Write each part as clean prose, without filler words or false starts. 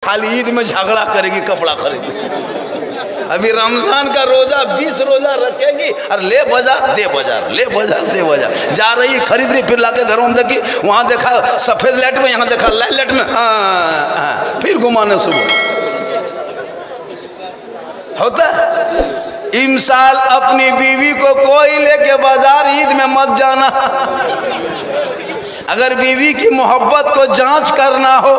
खाली ईद में झगड़ा करेगी कपड़ा खरीदने। अभी रमजान का रोजा 20 रोजा रखेगी और ले बाजार दे बाजार, ले बाजार दे बाजार, जा रही खरीद रही, फिर लाके घरों में देखी वहां देखा सफेद लाइट में, यहाँ देखा लाल लाइट में, फिर घुमाने सुबह होता है। इमसाल अपनी बीवी को कोई लेके बाजार ईद में मत जाना। अगर बीवी की मोहब्बत को जांच करना हो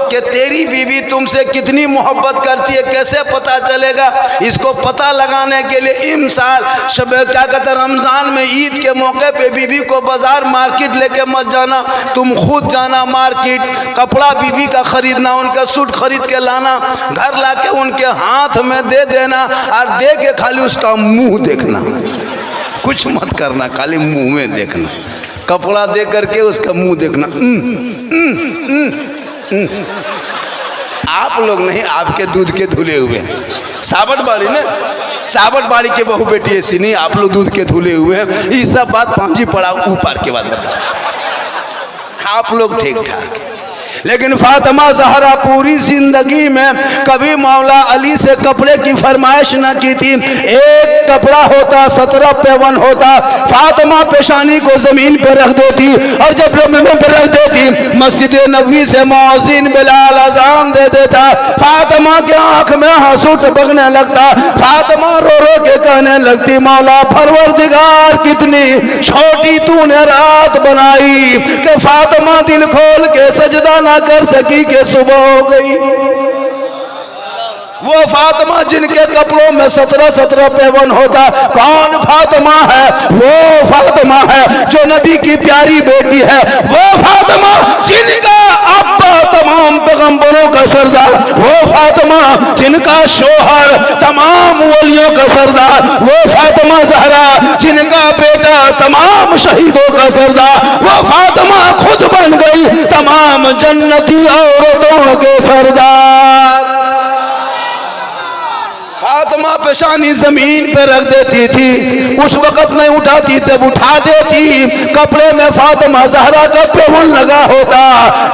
कि तेरी बीवी तुमसे कितनी मोहब्बत करती है, कैसे पता चलेगा? इसको पता लगाने के लिए इमसाल शब क्या कहते हैं, रमज़ान में ईद के मौके पे बीवी को बाजार मार्केट लेके मत जाना, तुम खुद जाना मार्केट, कपड़ा बीवी का खरीदना, उनका सूट खरीद के लाना, घर लाके उनके हाथ में दे देना और दे के खाली उसका मुंह देखना, कुछ मत करना, खाली मुंह में देखना, कपड़ा दे करके उसका मुंह देखना। आप लोग नहीं, आपके दूध के धुले हुए सावट बाड़ी ने, सावट बाड़ी के बहू बेटी ऐसी नहीं, आप लोग दूध के धुले हुए हैं। ये सब बात पांची पड़ा ऊपर के बाद बता, आप लोग ठीक ठाक। लेकिन फातिमा ज़हरा पूरी जिंदगी में कभी मौला अली से कपड़े की फरमाइश न की थी। एक कपड़ा होता 17 पेवन होता, फातिमा पेशानी को जमीन पे रख देती और जब जमीन पे रख देती मस्जिद नबवी से मुअज्जिन बिलाल अज़ान दे देता, फातिमा के आंख में आंसू टपकने लगता, फातिमा रो रो के कहने लगती, मौला परवरदिगार कितनी छोटी तूने रात बनाई कि फातिमा दिल खोल के सजदा ना कर सकी के सुबह हो गई। वो फातिमा जिनके कपड़ों में 17 पेवन होता, कौन फातिमा है? वो फातिमा है जो नबी की प्यारी बेटी है, वो फातिमा जिनका अब्बा तमाम पैगंबरों का सरदार, वो फातिमा जिनका शोहर तमाम वलियों का सरदार, वो फातिमा ज़हरा जिनका बेटा तमाम शहीदों का सरदार, वो फातिमा खुद बन गई तमाम जन्नती औरतों के सरदार। फातिमा पेशानी जमीन पे रख देती थी, उस वक्त नहीं उठाती, तब उठा देती, कपड़े में फातिमा ज़हरा का पेवन लगा होता,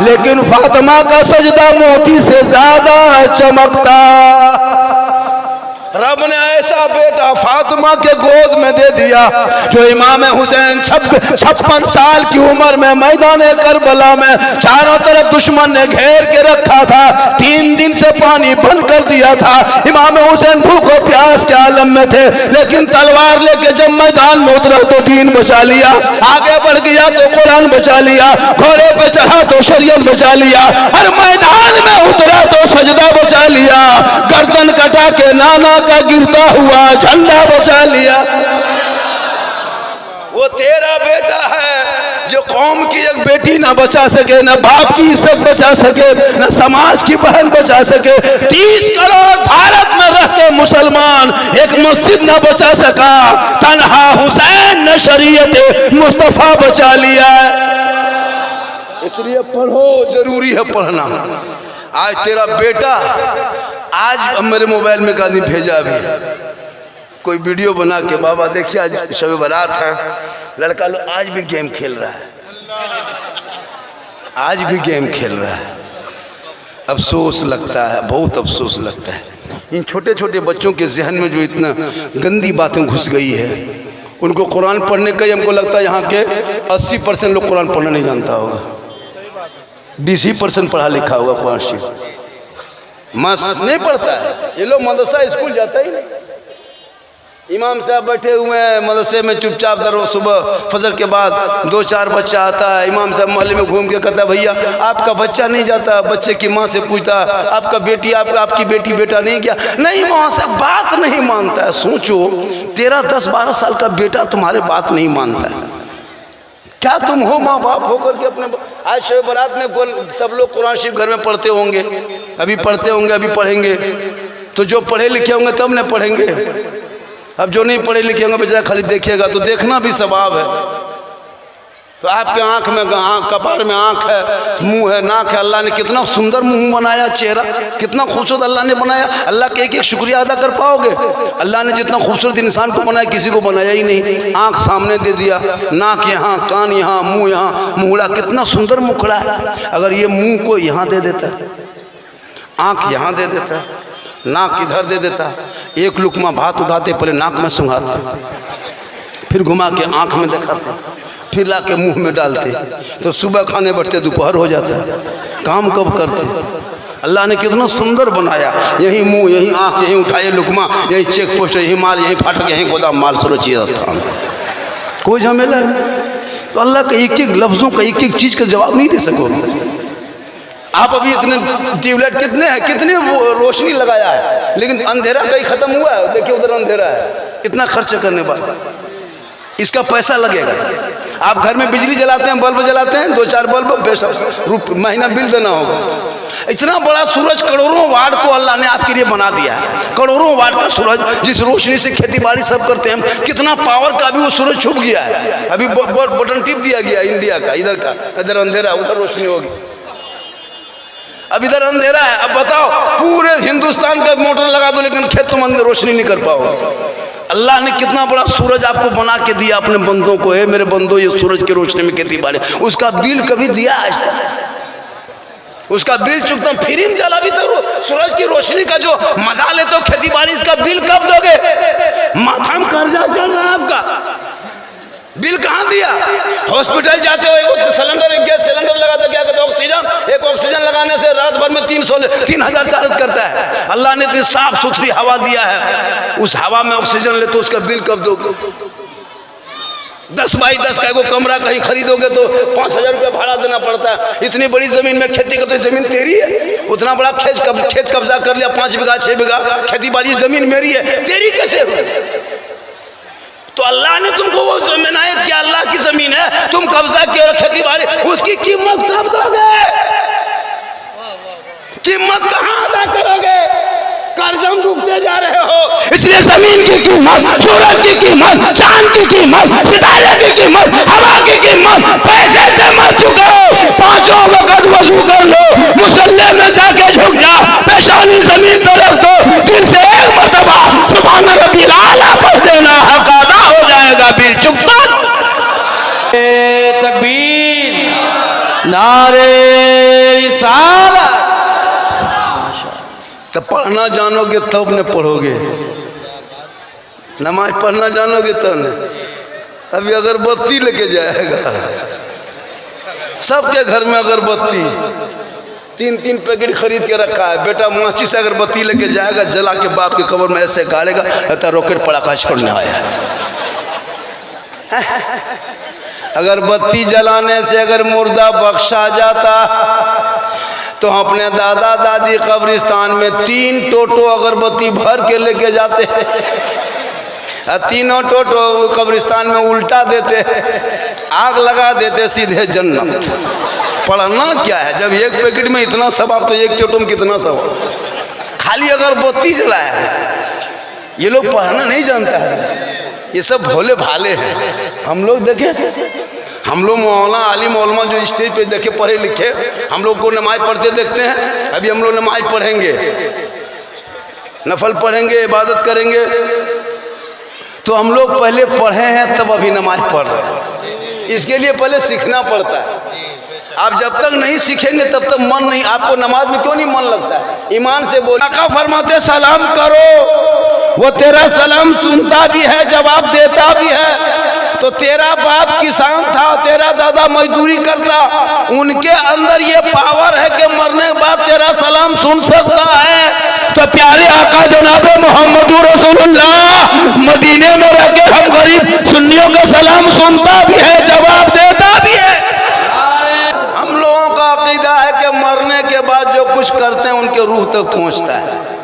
लेकिन फातिमा का सजदा मोती से ज्यादा चमकता। रब ने ऐसा बेटा फातिमा के गोद में दे दिया जो इमाम हुसैन 56 साल की उम्र में मैदान करबला में चारों तरफ दुश्मन ने घेर के रखा था, 3 दिन से पानी बंद कर दिया था, इमाम हुसैन भूखो प्यास के आलम में थे, लेकिन तलवार लेके जब मैदान में उतरा तो दीन बचा लिया, आगे बढ़ गया तो कुरान बचा लिया, घोड़े पे चढ़ा तो शरीयत बचा लिया, और मैदान में उतरा तो सजदा बचा लिया, गर्दन कटा के नाना का गिरता हुआ झंडा बचा लिया। वो तेरा बेटा है जो कौम की एक बेटी ना बचा सके, ना बाप की इज्जत बचा सके, ना समाज की बहन बचा सके, 30 करोड़ भारत में रहते मुसलमान एक मस्जिद ना बचा सका, तन्हा हुसैन ने शरीयत मुस्तफा बचा लिया। इसलिए पढ़ो, जरूरी है पढ़ना। आज तेरा बेटा, आज मेरे मोबाइल में कहीं भेजा, अभी कोई वीडियो बना के, बाबा देखिए आज शब बारात है, लड़का लोग आज भी गेम खेल रहा है, आज भी गेम खेल रहा है। अफसोस लगता है, बहुत अफसोस लगता है। इन छोटे छोटे बच्चों के जहन में जो इतना गंदी बातें घुस गई है, उनको कुरान पढ़ने का ही हमको लगता है यहाँ के 80% लोग कुरान पढ़ना नहीं जानता होगा, 20% पढ़ा लिखा होगा, 5 मस्त नहीं पढ़ता है। ये लोग मदरसा स्कूल जाता ही नहीं, इमाम साहब बैठे हुए हैं मदरसे में चुपचाप, दर सुबह फजर के बाद 2-4 बच्चा आता है, इमाम साहब मोहल्ले में घूम के कहता है, भैया आपका बच्चा नहीं जाता, बच्चे की माँ से पूछता आपका बेटी, आपकी बेटी बेटा नहीं गया, नहीं वहाँ से बात नहीं मानता है। सोचो 13-10-12 साल का बेटा तुम्हारे बात नहीं मानता है, क्या तुम हो माँ बाप होकर के अपने? आज शब बारात में सब लोग कुरान शरीफ घर में पढ़ते होंगे, अभी पढ़ते होंगे, अभी पढ़ेंगे, तो जो पढ़े लिखे होंगे तब न पढ़ेंगे, अब जो नहीं पढ़े लिखे होंगे बेचारा खाली देखेगा, तो देखना भी सवाब है। तो आपके आँख में कपार में आँख है, मुंह है, नाक है, अल्लाह ने कितना सुंदर मुंह बनाया, चेहरा कितना खूबसूरत अल्लाह ने बनाया। अल्लाह के एक शुक्रिया अदा कर पाओगे? अल्लाह ने जितना खूबसूरत इंसान को बनाया किसी को बनाया ही नहीं। आँख सामने दे दिया, नाक यहाँ, कान यहाँ, मुँह यहाँ, मुहड़ा, कितना सुंदर मुखड़ा है। अगर ये मुँह को यहाँ दे देता है आँख यहाँ दे देता, नाक इधर दे देता, एक लुकमा भात उठाते पहले नाक में सूंघाता, फिर घुमा के आँख में दिखाते, फिर ला के मुँह में डालते, तो सुबह खाने बैठते दोपहर हो जाता है। काम कब करते? अल्लाह ने कितना सुंदर बनाया, यहीं मुंह, यहीं आँख, यहीं उठाए लुकमा, यहीं चेक पोस्ट, यहीं माल, यहीं फाटक, यहीं गोदाम माल, सुरक्षित स्थान, कोई झमेला नहीं। तो अल्लाह के एक एक लफ्ज़ों का, एक एक चीज़ का जवाब नहीं दे सकोगे आप। अभी इतने ट्यूबलाइट कितने हैं, कितने रोशनी लगाया है, लेकिन अंधेरा कहीं ख़त्म हुआ है? देखिए उधर अंधेरा है, इतना खर्च करने बाद इसका पैसा लगेगा। आप घर में बिजली जलाते हैं, बल्ब जलाते हैं, 2-4 बल्ब महीना बिल देना होगा। इतना बड़ा सूरज, करोड़ों वाट को अल्लाह ने आपके लिए बना दिया है, करोड़ों वाट का सूरज, जिस रोशनी से खेती बाड़ी सब करते हैं। कितना पावर का अभी वो सूरज छुप गया है, अभी बटन टिप दिया गया इंडिया का, इधर का, इधर अंधेरा, उधर रोशनी होगी। अब इधर अंधेरा है, अब बताओ पूरे हिंदुस्तान का मोटर लगा दो, लेकिन खेत तुम अंदर रोशनी नहीं कर पाओ। अल्लाह ने कितना बड़ा सूरज आपको बना के दिया अपने बंदों को। है मेरे बंदो, ये सूरज की रोशनी में खेती बाड़ी, उसका बिल कभी दिया आज तक? उसका बिल चुकता फ्री में जला भी तो सूरज की रोशनी का जो मजा लेते हो खेती बाड़ी, इसका बिल कब दोगे? माथा में कर्जा चल रहा है आपका, बिल कहाँ दिया? हॉस्पिटल जाते हो, एक सिलेंडर, एक गैस सिलेंडर लगाते, क्या कहते हैं, ऑक्सीजन, एक ऑक्सीजन लगाने से रात भर में 3,000 चार्ज करता है। अल्लाह ने इतनी साफ सुथरी हवा दिया है, उस हवा में ऑक्सीजन ले तो उसका बिल कब दोगे? 10 बाई 10 का एगो कमरा कहीं खरीदोगे तो 5,000 रुपया भाड़ा देना पड़ता है। इतनी बड़ी जमीन में खेती करते, जमीन तेरी है, उतना बड़ा खेत कब्जा कर लिया, 5 बीघा 6 बीघा खेती बाड़ी, जमीन मेरी है, तेरी कैसे हुई? तो अल्लाह ने तुमको वो जमीनायत किया, अल्लाह की जमीन है, तुम कब्जा किया और खेती बाड़ी, उसकी कीमत कब दोगे? कीमत कहाँ अदा करोगे? कर्जा में डूबते जा रहे हो। इसलिए जमीन की कीमत, सूरज की कीमत, चांद की कीमत, सितारे की कीमत, हवा की कीमत पैसे से मत चुकाओ। 5 वक्त वजू कर लो, मुसल्ले में जाके झुक जा, पेशानी जमीन पर रख दो, दिल से एक मरतबा सुभान रब्बिल आला पढ़ देना, हक अदा हो जाएगा, बिल चुकता। तकबीर, नारे रिसालत। तो पढ़ना जानोगे तब न पढ़ोगे, नमाज पढ़ना जानोगे तब न। अभी अगरबत्ती लेके जाएगा, सबके घर में अगरबत्ती 3-3 पैकेट खरीद के रखा है। बेटा माची से अगरबत्ती लेके जाएगा, जला के बाप के कब्र में ऐसे गाड़ेगा, कहता रॉकेट पड़ाका छोड़ने आया। अगरबत्ती जलाने से अगर मुर्दा बख्शा जाता तो अपने दादा दादी कब्रिस्तान में 3 टोटो अगरबत्ती भर के लेके जाते, तीनों टोटो कब्रिस्तान में उल्टा देते, आग लगा देते, सीधे जन्नत। पढ़ना क्या है जब एक पैकेट में इतना सवाब, तो एक टोटो में कितना सवाब? खाली अगरबत्ती जलाया है। ये लोग पढ़ना नहीं जानता है, ये सब भोले भाले हैं। हम लोग देखें, हम लोग मौलाना आलिम मौलमा जो स्टेज पे देखे पढ़े लिखे, हम लोग को नमाज पढ़ते देखते हैं। अभी हम लोग नमाज पढ़ेंगे, नफल पढ़ेंगे, इबादत करेंगे, तो हम लोग पहले पढ़े हैं तब अभी नमाज पढ़ रहे हैं। इसके लिए पहले सीखना पड़ता है। आप जब तक नहीं सीखेंगे तब तक मन नहीं, आपको नमाज में क्यों नहीं मन लगता है? ईमान से बोलो। आका फरमाते सलाम करो, वो तेरा सलाम सुनता भी है, जवाब देता भी है। तो तेरा बाप किसान था, तेरा दादा मजदूरी करता, उनके अंदर ये पावर है कि मरने के बाद तेरा सलाम सुन सकता है। तो प्यारे आका जनाबे मोहम्मदुर रसूलुल्लाह मदीने में रह के हम गरीब सुन्नियों का सलाम सुनता भी है, जवाब देता भी है। हम लोगों का अकीदा है कि मरने के बाद जो कुछ करते हैं उनके रूह तक पहुंचता है।